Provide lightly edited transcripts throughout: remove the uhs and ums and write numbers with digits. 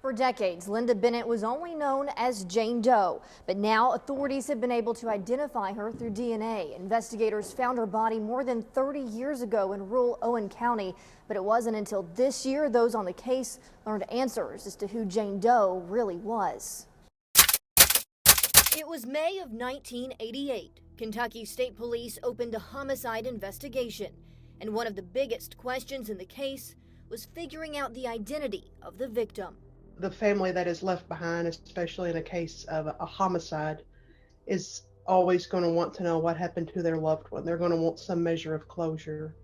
For decades, Linda Bennett was only known as Jane Doe, but now authorities have been able to identify her through DNA. Investigators found her body more than 30 years ago in rural Owen County, but it wasn't until this year those on the case learned answers as to who Jane Doe really was. It was May of 1988. Kentucky State Police opened a homicide investigation, and one of the biggest questions in the case was figuring out the identity of the victim. The family that is left behind, especially in a case of a homicide, is always going to want to know what happened to their loved one. They're going to want some measure of closure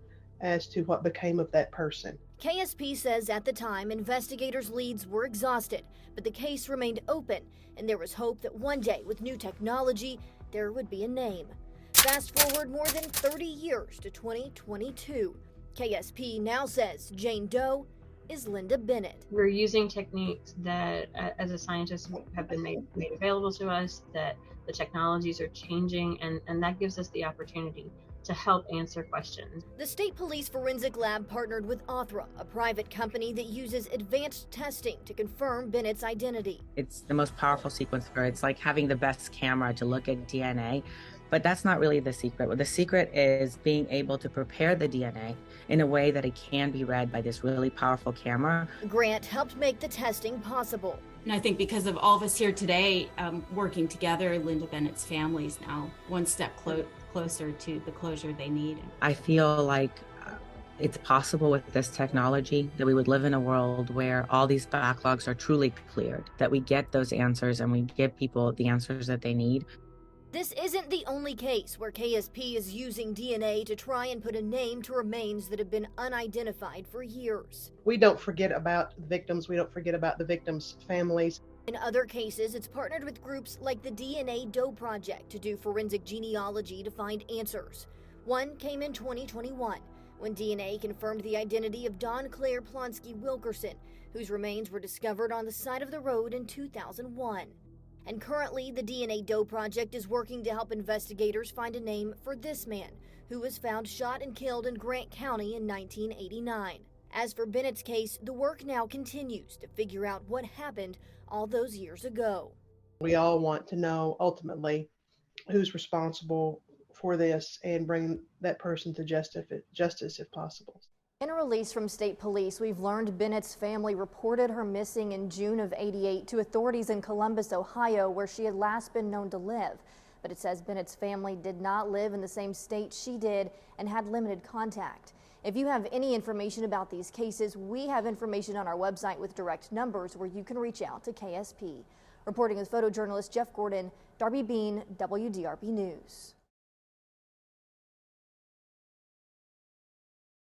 as to what became of that person. KSP says at the time, investigators' leads were exhausted, but the case remained open, and there was hope that one day, with new technology, there would be a name. Fast forward more than 30 years to 2022. KSP now says Jane Doe is Linda Bennett. We're using techniques that, as a scientist, have been made available to us, that the technologies are changing, and that gives us the opportunity to help answer questions. The State Police Forensic Lab partnered with Authra, a private company that uses advanced testing to confirm Bennett's identity. It's the most powerful sequencer. It's like having the best camera to look at DNA. But that's not really the secret. The secret is being able to prepare the DNA in a way that it can be read by this really powerful camera. Grant helped make the testing possible. And I think because of all of us here today working together, Linda Bennett's family is now one step closer to the closure they need. I feel like it's possible with this technology that we would live in a world where all these backlogs are truly cleared, that we get those answers and we give people the answers that they need. This isn't the only case where KSP is using DNA to try and put a name to remains that have been unidentified for years. We don't forget about victims. We don't forget about the victims' families. In other cases, it's partnered with groups like the DNA Doe Project to do forensic genealogy to find answers. One came in 2021 when DNA confirmed the identity of Dawn Claire Plonsky Wilkerson, whose remains were discovered on the side of the road in 2001. And currently, the DNA Doe Project is working to help investigators find a name for this man, who was found shot and killed in Grant County in 1989. As for Bennett's case, the work now continues to figure out what happened all those years ago. We all want to know, ultimately, who's responsible for this and bring that person to justice if possible. In a release from State Police, we've learned Bennett's family reported her missing in June of '88 to authorities in Columbus, Ohio, where she had last been known to live. But it says Bennett's family did not live in the same state she did and had limited contact. If you have any information about these cases, we have information on our website with direct numbers where you can reach out to KSP. Reporting with photojournalist Jeff Gordon, Darby Bean, WDRB News.